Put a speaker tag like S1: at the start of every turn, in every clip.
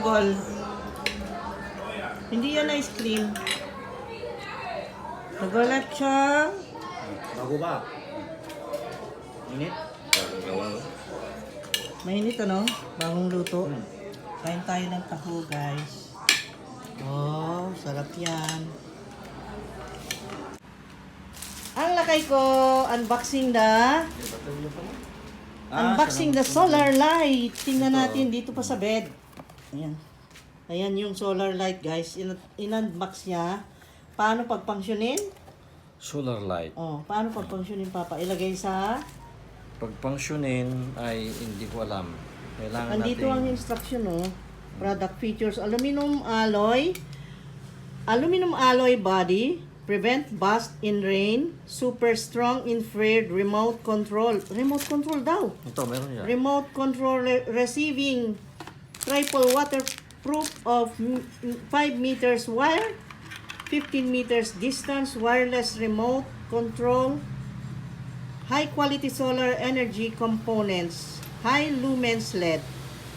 S1: gogol. Hindi yan ice cream. Nagulat siya.
S2: Bago ba? Init?
S1: Mainit ano? Bagong luto. Kain tayo ng taho, guys. Oh, sarap yan. Ang lakay ko, unboxing the solar light. Tingnan natin dito pa sa bed. Ayan. Ayan yung solar light, guys. In-unbox niya. Paano pagpangsyonin?
S3: Solar light.
S1: Oh, paano pagpangsyonin, Papa? Ilagay sa...
S3: Pagpangsyonin ay hindi ko alam. Kailangan
S1: Andito ang instruction, oh. Product features, aluminum alloy body, prevent bust in rain, super strong infrared remote control. Remote control daw.
S3: Ito, meron yan.
S1: Remote control receiving triple waterproof of 5 meters wire, 15 meters distance, wireless remote control, high quality solar energy components, high lumens LED,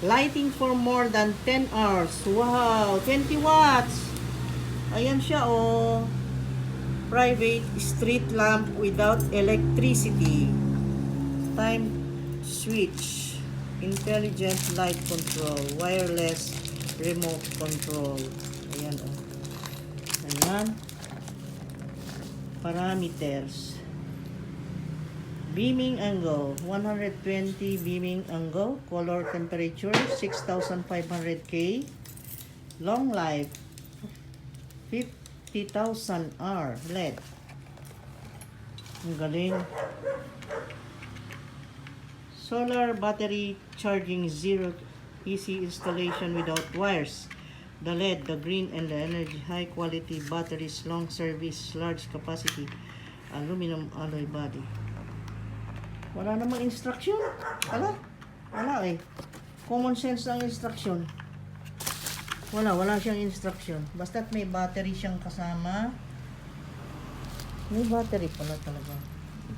S1: lighting for more than 10 hours. Wow, 20 watts. Ayan siya, oh. Private street lamp without electricity. Time switch. Intelligent light control. Wireless remote control. Ayan, oh. Ayan. Parameters. Beaming angle, 120 beaming angle, color temperature, 6,500 K, long life, 50,000 R LED. Ang galing. Solar battery charging, zero easy installation without wires. The LED, the green and the energy, high quality batteries, long service, large capacity, aluminum alloy body. Wala namang instruction. Wala eh. Common sense ang instruction. Wala siyang instruction. Basta't may battery siyang kasama. May battery pala talaga.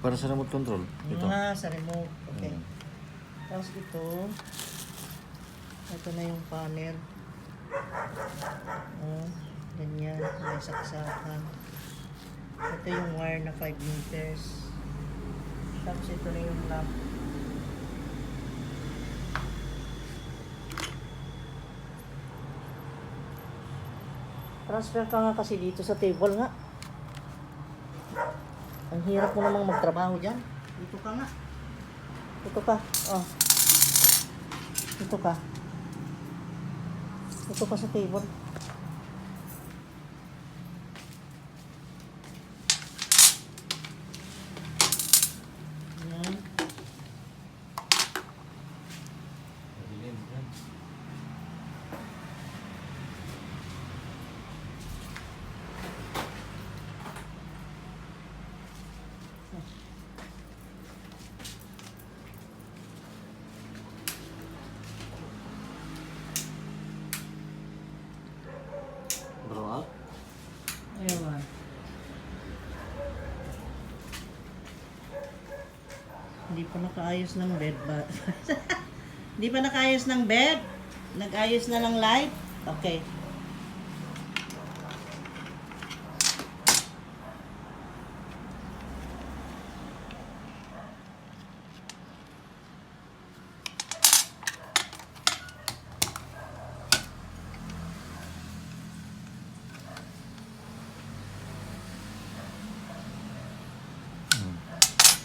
S3: Para sa remote control. Ito.
S1: Sa remote. Okay. Tapos ito na yung panel. Oh, ganyan. May saksakan. Ito yung wire na 5 meters. Tapos ito na yung lamp. Transfer ka nga kasi dito sa table nga. Ang hirap mo namang magtrabaho dyan. Dito ka nga. Dito ka. Oh. Dito ka. Dito ka sa table.
S3: Blow out.
S1: Ewan. Hindi pa nakaayos ng bed ba? Hindi pa nakaayos ng bed? Nag-ayos na ng light? Okay.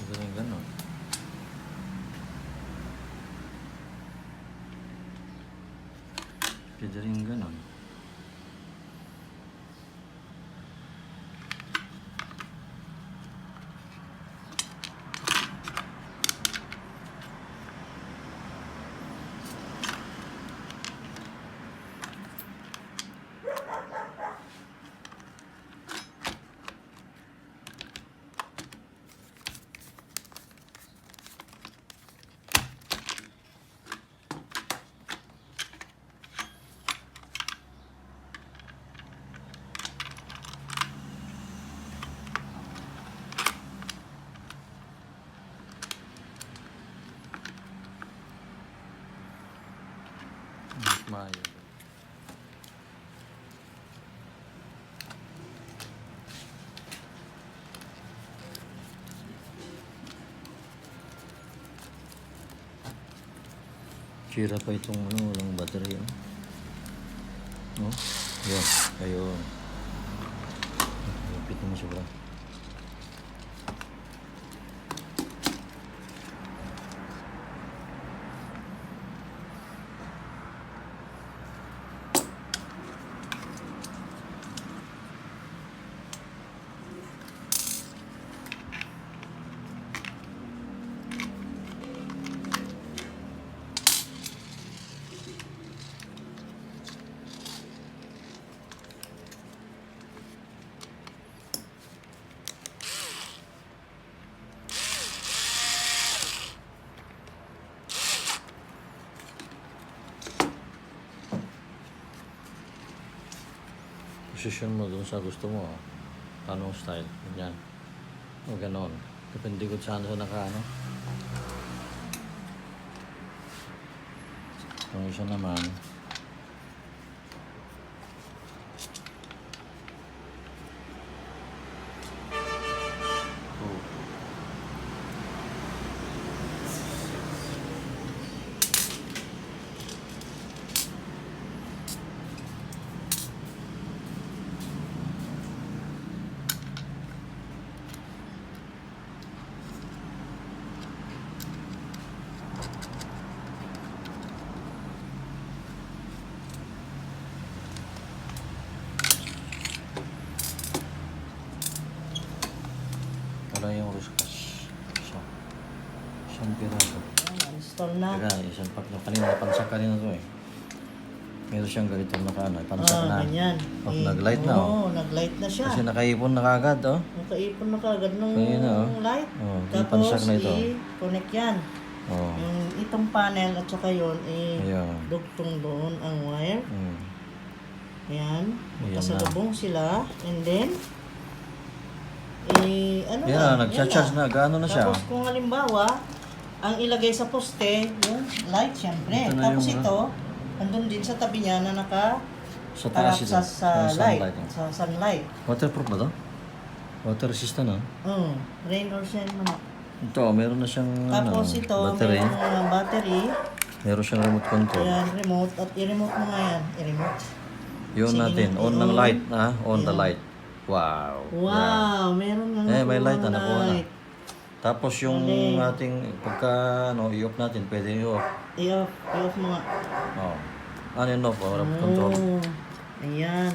S3: Ito rin gano'n. Pwede rin gano'n. Mayo. Sira pa itong walang battery. No? Yan. Ayun. Lapit naman sobra. Posisyon mo dun sa gusto mo. Anong style? Ganyan. O ganon. Depende kung saan sa naka ano. Yung isa naman. Wala yung ruskas. Isang piraso.
S1: Install na.
S3: Teka, isang pack na kanina. Napansak kanina to eh. Meron siyang ganito naka ano. Pansak na.
S1: Ganyan.
S3: Oh, nag-light na, oh.
S1: Oo, nag-light na siya.
S3: Kasi nakaipon na kagad oh.
S1: Nakaipon na kagad nung
S3: Kaya na,
S1: light.
S3: Oh, yung
S1: Tapos,
S3: pansak na ito.
S1: i-connect yan.
S3: Oh.
S1: Yung itong panel at saka yun,
S3: Ayan.
S1: dugtong doon ang wire.
S3: Hmm.
S1: Ayan.
S3: Ayan
S1: Magkasalubong sila. And then, ano
S3: Yan
S1: na,
S3: nagcha-charge na. Gaano na siya?
S1: Tapos kung halimbawa, ang ilagay sa poste, yung light syempre.
S3: Ito na
S1: Tapos
S3: yung,
S1: ito, andun din sa tabi niya na naka
S3: Sa
S1: harap
S3: taas ito.
S1: sa light,
S3: sunlight, oh.
S1: sa sunlight.
S3: Waterproof ba to? Water resistant
S1: Rain or shine man.
S3: Ito, meron na siyang
S1: Tapos ito,
S3: battery.
S1: may mga battery.
S3: Meron siyang remote control.
S1: Ayan, remote. At i-remote mo nga yan. I-remote.
S3: Yun
S1: Sige
S3: natin.
S1: natin,
S3: On ng
S1: on.
S3: light. On the
S1: Ayan.
S3: light. Wow.
S1: Wow, meron nga
S3: May light na
S1: nakuha
S3: nakuha na.
S1: light.
S3: Tapos yung
S1: Galing.
S3: ating pagka i-off natin, pwede i-off.
S1: I-off mo nga.
S3: Oh. On and off, remote control.
S1: Oh, ayan.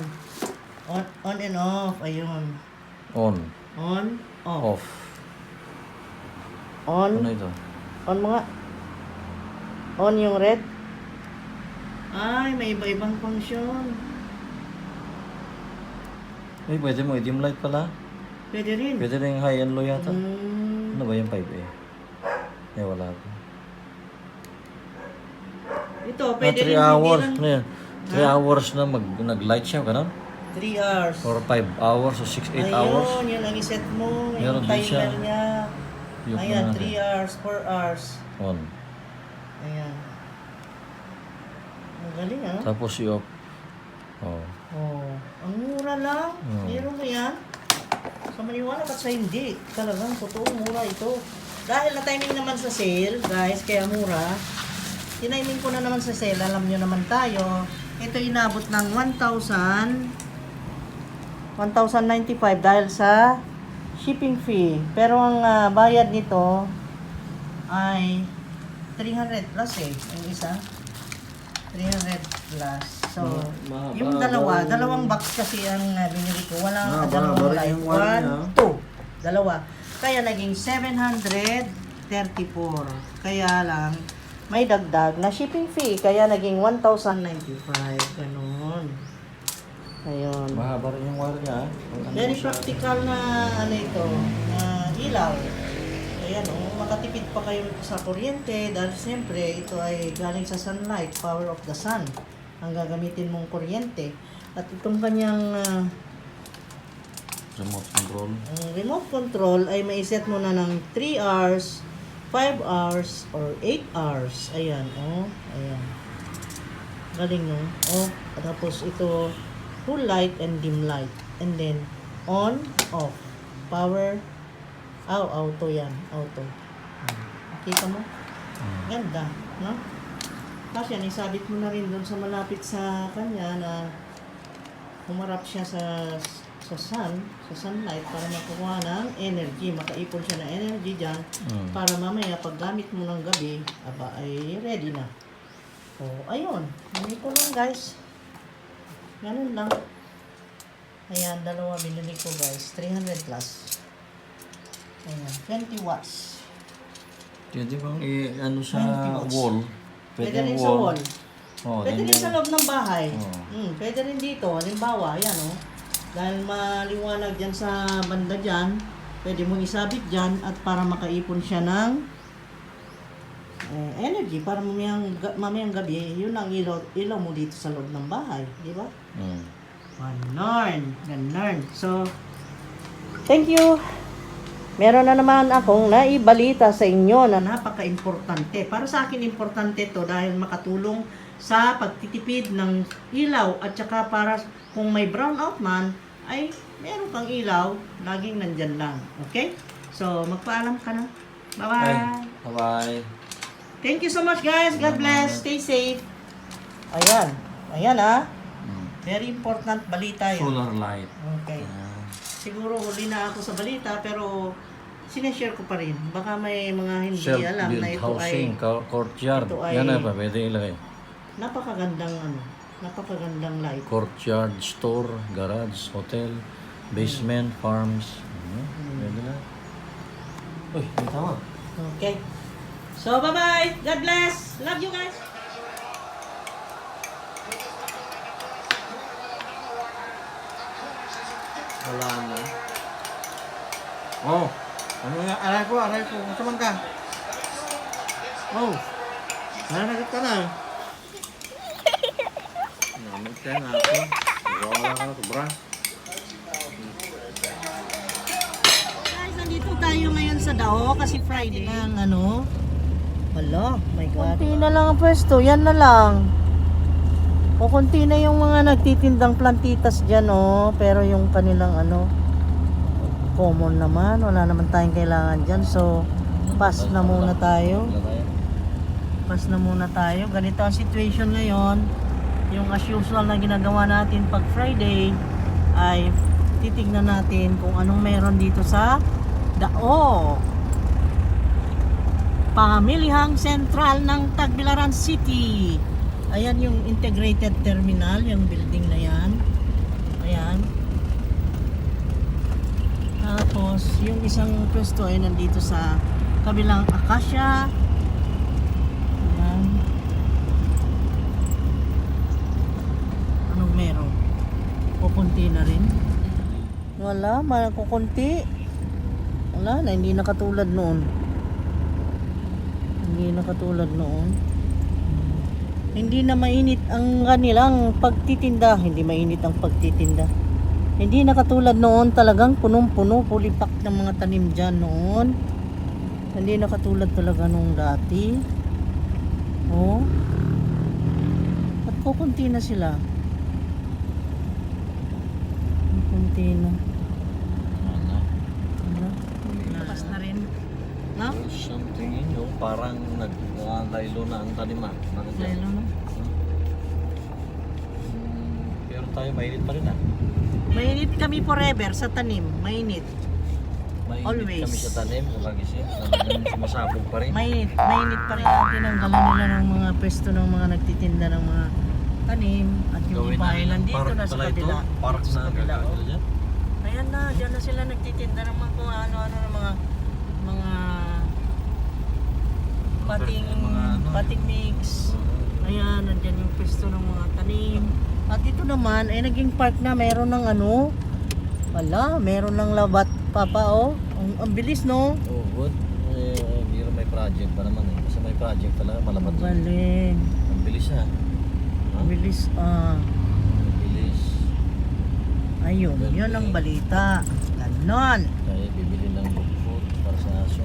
S1: On and off. Ayun.
S3: On.
S1: On, off.
S3: Off.
S1: On.
S3: Ano ito?
S1: On mo nga. On yung red. Ay, may iba-ibang function.
S3: Pwede mo i-dim light pala.
S1: Pwede rin.
S3: Pwede rin high and low yata.
S1: Mm,
S3: Ano ba yung 5A? Wala pa.
S1: ito, pwede
S3: 3
S1: rin.
S3: hours.
S1: Hindi
S3: Ano yan? 3 hours na nag-light siya, ganun?
S1: 3 hours.
S3: Or 5 hours o 6, 8 hours.
S1: Ayun, yun ang iset mo.
S3: Meron
S1: Yung
S3: din siya.
S1: timer niya.
S3: Yung
S1: Ayan,
S3: mga-
S1: 3 hours, 4 hours.
S3: On.
S1: Ayan. Ang galing ah.
S3: Tapos i-off. Oh.
S1: Oh, ang mura lang.
S3: Oh.
S1: Meron mo yan. Sa maniwala ka sa hindi. Talagang totoo mura ito. Dahil na-timing naman sa sale, guys, kaya mura. Tiniming ko na naman sa sale, alam nyo naman tayo. Ito inabot ng 1,095 dahil sa shipping fee. Pero ang bayad nito ay 300 plus eh. Yung isa. 300 plus. So, yung dalawang box kasi ang binili ko. Walang dalawang light. 1, 2. Dalawa. Kaya naging 734. Kaya lang, may dagdag na shipping fee. Kaya naging 1,095. Ganun. Ayun.
S3: Mahaba rin yung wire niya.
S1: Very practical na ano ito, na ilaw. Ayan makatipid pa kayo sa kuryente dahil siyempre ito ay galing sa sunlight, power of the sun ang gagamitin mong kuryente. At itong kanyang
S3: remote control.
S1: ay maiset mo na ng 3 hours, 5 hours, or 8 hours. Ayan, ayan. Galing, no? Tapos ito, full light and dim light. And then, on, off. Power, auto yan. Auto. Nakita mo? Ganda, no? Kasi yan, isabit mo na rin doon sa malapit sa kanya na humarap siya sa sunlight para makuha ng energy, makaipon siya ng energy dyan para mamaya pag gamit mo ng gabi, aba ay ready na. So, ayun. Ganito lang guys. Ganun lang. Ayan, dalawa binili ko guys. 300 plus. Ayan, 20 watts.
S3: Pwede bang ano sa
S1: 20 watts.
S3: wall?
S1: Pwede rin sa wall.
S3: Oh,
S1: Pwede rin sa loob ng bahay.
S3: Oh.
S1: Pwede rin dito. Halimbawa, ayan o. Dahil maliwanag dyan sa banda dyan, pwede mong isabit dyan at para makaipon siya ng energy. Para mamayang gabi, yun ang ilaw mo dito sa loob ng bahay. Di ba? Ganon. So, thank you. Meron na naman akong naibalita sa inyo na napaka-importante. Para sa akin, importante to dahil makatulong sa pagtitipid ng ilaw at saka para kung may brownout man, ay meron kang ilaw, laging nandyan lang. Okay? So, magpaalam ka na. Bye-bye.
S3: Bye-bye.
S1: Thank you so much guys. God bless. Stay safe. Ayan. Ayan ah. Very important balita yan.
S3: Solar light.
S1: Okay. Siguro huli na ako sa balita pero sineshare ko pa rin. Baka may mga hindi alam na
S3: Self-built
S1: ito
S3: housing, courtyard.
S1: ito ay-
S3: Yan na pa, pwede ilagay.
S1: napakagandang light.
S3: Courtyard, store, garage, hotel, basement, farms. Pwede na. Uy, may tawag.
S1: Okay. So bye-bye. God bless. Love you guys.
S2: Wala na. Oh, ano nga? Aray ko. Gusto man ka? Oh, nanagat ka na. Naman ka na ako. Wala ka na ito, bra.
S1: Guys, nandito tayo ngayon sa Dao kasi Friday. Ang ano? Hala, my God. Kunti na lang ang pwesto. Yan na lang. O kunti na yung mga nagtitindang plantitas dyan, oh. Pero yung kanilang ano, common naman. Wala naman tayong kailangan dyan. So, pass na muna tayo. Pass na muna tayo. Ganito ang situation ngayon. Yung as usual na ginagawa natin pag Friday ay titignan natin kung anong meron dito sa Dao. Pamilihang sentral ng Tagbilaran City. Ayan yung integrated terminal, yung building na yan. Ayan. Tapos, yung isang pwesto ay nandito sa kabilang Acacia. Ayan. Anong meron? Kukunti na rin. Wala, kukunti. Wala na, hindi na katulad noon. Hindi na katulad noon. Hindi na mainit ang kanilang pagtitinda. Hindi mainit ang pagtitinda. Hindi na katulad noon, talagang punong-puno, pulipak ng mga tanim dyan noon. Hindi na katulad talaga nung dati. Oh. At kukunti na sila. Kukunti na. Labas na rin. No?
S3: There's something in you, parang naglaylo na ang taniman.
S1: Laylo na.
S3: Pero tayo, mainit pa rin ah.
S1: Mainit kami forever sa tanim. Mainit.
S3: Mainit
S1: Always.
S3: kami sa tanim, lagi siya. Talagang sumasabog pa rin.
S1: Mainit pa rin ang tinanggalan nila ng mga pwesto ng mga nagtitinda ng mga tanim. At yung
S3: Gawin
S1: iba ay
S3: namin
S1: nandito
S3: park
S1: na sa
S3: pala ito.
S1: kabila.
S3: Park
S1: Sa
S3: na
S1: kabila,
S3: gagawin
S1: oh.
S3: dyan.
S1: Ayan na, dyan na sila nagtitinda ng mga kung ano-ano ng mga pating mix. Ayan, nandyan yung pwesto ng mga tanim. At ito naman ay naging park na, meron ng ano. Wala, meron ng labat papa oh. Ang bilis no.
S3: Oh, good. Hindi may project pa naman eh. Kasi may project talaga, malabat na.
S1: Galing.
S3: Ang bilis ha.
S1: Ang bilis
S3: Ang bilis.
S1: Ayun, yun ang balita. Ganon.
S3: Kaya bibili ng dog food para sa aso.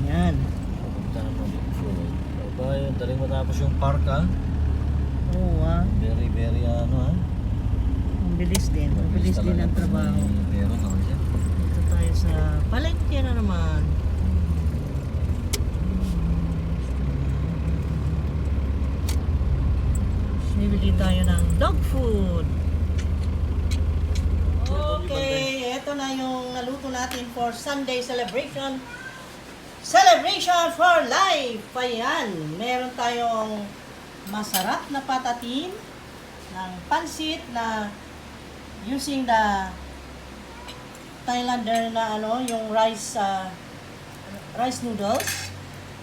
S1: Yan.
S3: Pupuntahan ng dog food. Aba, yun, daling matapos yung park ha.
S1: Oo
S3: Very, very ano ha.
S1: Ang bilis din. Ang bilis din ang trabaho.
S3: Pero naman siya.
S1: Dito tayo sa palengke na naman. Bibili tayo ng dog food. Okay, eto na yung naluto natin for Sunday celebration. Celebration for life! Ayan, meron tayong masarap na patatim ng pansit na using the Thailander na yung rice noodles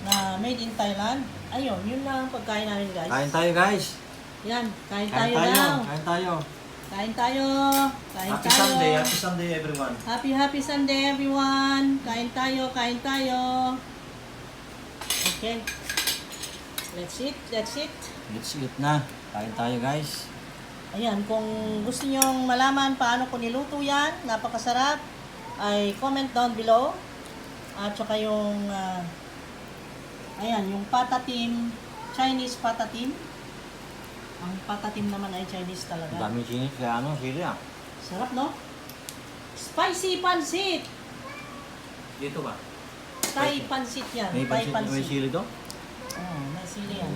S1: na made in Thailand. Ayun, yun lang ang pagkain namin, guys.
S2: Kain tayo, guys.
S1: Yan, kain
S2: Kain
S1: tayo
S2: tayo.
S1: daw.
S2: Kain tayo.
S1: Kain tayo. Kain
S2: Happy
S1: tayo.
S2: Sunday. Happy Sunday, everyone.
S1: Happy Sunday, everyone. Kain tayo, kain tayo. Okay. Let's eat, let's eat.
S2: Let's eat na. Kain tayo, guys.
S1: Ayan, kung gusto nyong malaman paano ko niluto yan, napakasarap, ay comment down below. At saka yung, ayan, yung patatim, Chinese patatim. Ang patatim naman ay Chinese
S2: Ang
S1: talaga.
S2: daming sinis. Kaya sili ah.
S1: Sarap, no? Spicy pansit!
S2: Dito ba?
S1: Thai pansit yan.
S2: May
S1: Thai
S2: pansit, may sili to?
S1: Oh, may sili yan.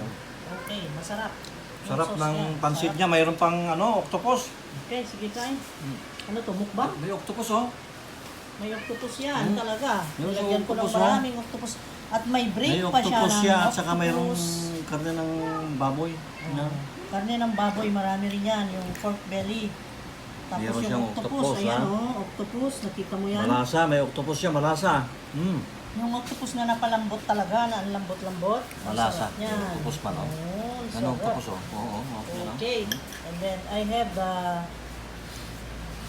S1: Okay, masarap. Yung
S2: Sarap
S1: sauce
S2: ng
S1: niya,
S2: pansit
S1: sarap.
S2: niya. Mayroon pang octopus.
S1: Okay, sige kain. Ano to, mukbang?
S2: May octopus oh.
S1: May octopus yan talaga.
S2: Yung
S1: Nilagyan ko ng
S2: octopus,
S1: maraming octopus. At may break
S2: May
S1: pa siya
S2: octopus
S1: ng
S2: siya at saka mayroong
S1: octopus.
S2: karne ng baboy. Na.
S1: Karne ng baboy, marami rin yan. Yung pork belly. Tapos
S2: Meron
S1: yung
S2: siyang
S1: octopus,
S2: octopus,
S1: ayan
S2: ha?
S1: octopus, nakita mo yan?
S2: Malasa. May octopus siya. Malasa.
S1: Yung octopus na napalambot talaga, na ang lambot-lambot. Ang
S2: Malasa.
S1: sarap niyan.
S2: Octopus pa, no?
S1: Oo, ang
S2: Ano
S1: sarap.
S2: octopus oh? Oo. Okay. no?
S1: Okay. And then I have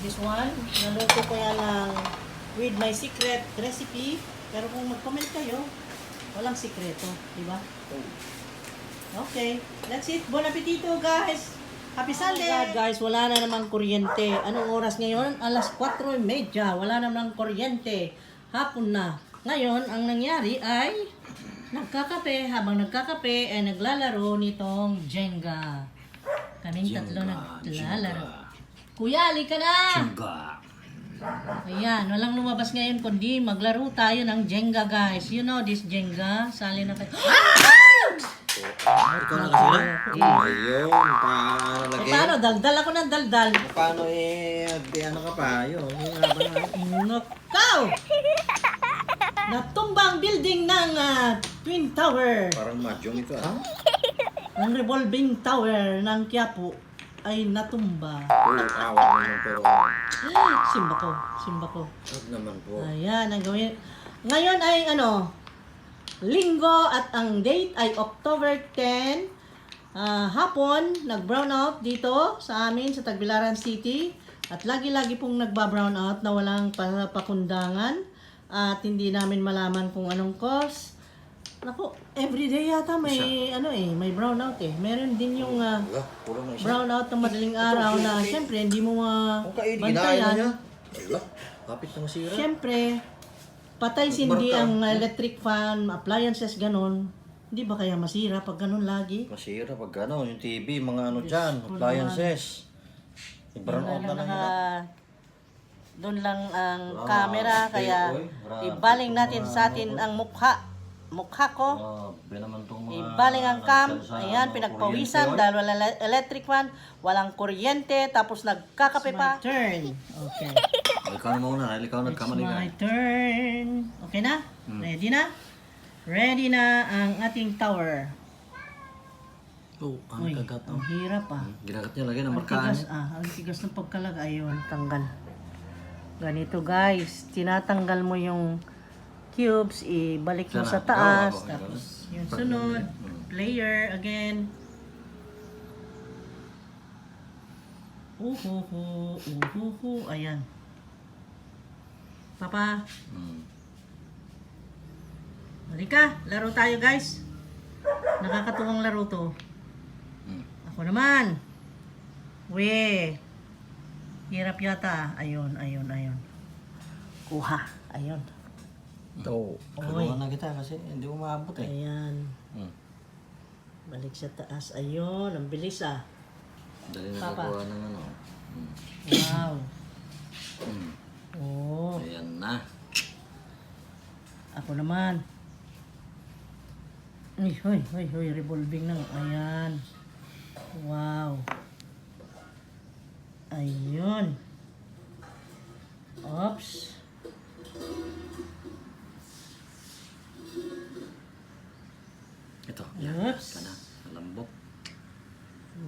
S1: this one. Naluto ko yan with my secret recipe. Pero kung mag-comment kayo, walang sikreto, di ba? Okay. That's it. Bon appetito, guys. Happy Sunday! Oh my God, guys, wala na namang kuryente. Anong oras ngayon? Alas 4:30. Wala na namang kuryente. Hapon na. Ngayon, ang nangyari ay nagkakape. Habang nagkakape, ay naglalaro nitong Jenga. Kaming tatlo naglalaro. Kuya, halika na!
S2: Jenga.
S1: Ayan, walang lumabas ngayon kundi maglaro tayo ng Jenga, guys. You know this Jenga? Sali na kayo.
S2: Ikaw na kasi na? Ayun. Paano
S1: Eh,
S2: lagi?
S1: paano? Daldal ako ng daldal.
S2: Paano ano ka pa? Ayun.
S1: Nakaw! Natumba ang building ng Twin Tower.
S2: Parang mahjong ito ah.
S1: Ang revolving tower ng Quiapo ay natumba.
S2: Awat naman pero.
S1: Simba ko.
S2: Huwag naman po.
S1: Ayan, ang gawin. Ngayon ay Linggo at ang date ay October 10. Hapon, nag-brown out dito sa amin sa Tagbilaran City. At lagi-lagi pong nagba-brown out na walang pakundangan. At hindi namin malaman kung anong cause. Naku, everyday yata may may brown out eh. Meron din yung
S2: Kulang na isa.
S1: brown out ng madaling araw na syempre hindi mo
S2: Kung kain, ginain na niya.
S1: bantayan.
S2: Ayun. Kapit na masira.
S1: Syempre, patay sindi ang electric fan, appliances, ganon. Hindi ba kaya masira pag ganon lagi?
S2: Masira pag ano, yung TV, mga ano dyan, appliances. I-brown out na lang yun.
S1: Doon lang ang camera, kaya
S2: Grabe.
S1: ibaling natin sa atin ang mukha. Mukha ko.
S2: Grabe naman tong mga...
S1: Ibaling ang cam.
S2: nandyan sa
S1: Ayan,
S2: mga
S1: pinagpawisan
S2: kuryente,
S1: dahil wala electric fan, walang kuryente, tapos nagkakape pa. Turn. Okay.
S2: Ikaw na muna, dahil ikaw
S1: It's
S2: nagkamali ka.
S1: my turn. Okay na? Ready na? Ready na ang ating tower.
S2: Oh, ang
S1: Uy,
S2: kagat.
S1: ang hirap ah.
S2: Ginagat niya lagi ng
S1: Ang
S2: markaan.
S1: tigas, ang tigas ng pagkalag. Ayun, tanggal. Ganito guys, tinatanggal mo yung cubes, ibalik mo sa
S2: Sana,
S1: taas,
S2: gawa ko,
S1: tapos
S2: ganun.
S1: yung sunod, player again. Uhuhu, ayan. Papa, halika, laro tayo guys. Nakakatuwang laro to. Ako naman. We. Hirap yata. Ayun. Kuha. Ayun.
S2: Ito.
S1: Oy.
S2: Tulungan na kita kasi hindi umabot eh.
S1: Ayan. Balik sa taas. Ayun. Ang bilis ah.
S2: Dali na
S1: Papa.
S2: nagawa ng ano.
S1: Wow. Oh.
S2: Ayan na.
S1: Ako naman. Hoy. Revolving na. Ayan. Wow. Ayun. Oops.
S3: Ito.
S1: Oops.
S3: Ito na. Malambot.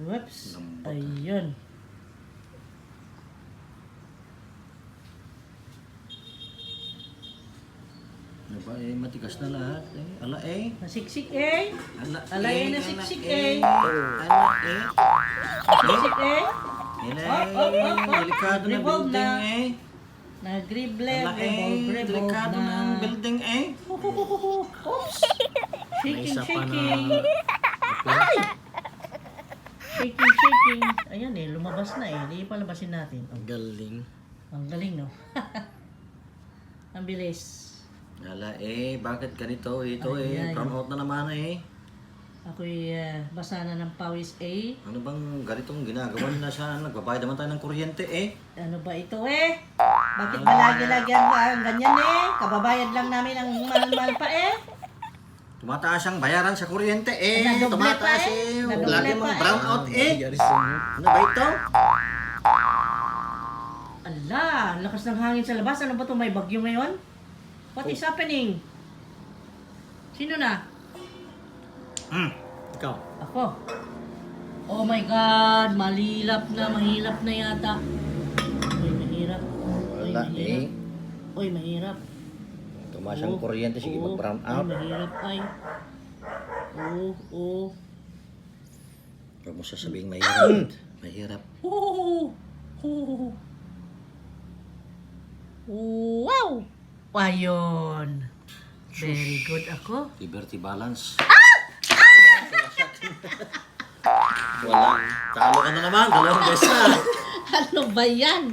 S1: Oops.
S3: Lambot.
S1: Ayun.
S3: Ano ba eh, matigas na lahat eh. Ala eh.
S1: Nasiksik eh.
S3: Ala
S1: Ala eh, nasiksik eh.
S3: Ala eh.
S1: Nasiksik eh.
S3: Ala
S1: Op, op, op,
S3: eh.
S1: op.
S3: Delikado na
S1: Revolve
S3: building
S1: na.
S3: eh.
S1: Nagrible,
S3: Ala eh. Delikado na ang building eh.
S1: Oops.
S3: May
S1: Shaking,
S3: isa pa na.
S1: shaking. Shaking, shaking. Ayan eh, lumabas na eh. Hindi palabasin natin.
S3: Ang galing.
S1: Ang galing, no? Ang bilis.
S3: Ala eh, bakit ganito? Ito
S1: Ay,
S3: eh,
S1: ay.
S3: brown out na naman eh.
S1: Ako'y basa na ng pawis eh.
S3: Ano bang ganitong ginagawa nila sa nagbabayad naman tayo ng kuryente eh?
S1: Ano ba ito eh? Bakit ba lagi-lagi ang ganyan eh? Kababayad lang namin ang mahal-mahal pa eh.
S3: Tumataas ang bayaran sa kuryente eh.
S1: Nadoble pa
S3: Tumataas
S1: eh.
S3: eh.
S1: Nadoble
S3: Lagi
S1: pa
S3: mong
S1: eh.
S3: brown out eh. Ano ba ito?
S1: Ala, ang lakas ng hangin sa labas. Ano ba ito? May bagyo ngayon? What is happening? Sino na?
S3: Ikaw.
S1: Ako. Oh my God, mahilap na yata. Uy, mahirap. Uy,
S3: Wala
S1: mahirap.
S3: eh.
S1: Uy, mahirap.
S3: Tumaas ang kuryente, sige
S1: Oo.
S3: mag-brown
S1: Ay,
S3: out.
S1: mahirap ay. Oo.
S3: Huwag mo sasabing mahirap. Mahirap.
S1: Wow! Ayun. Very good ako.
S3: Liberty balance. Wala. Talo ka na naman. Dalawang beses na.
S1: Ano ba yan?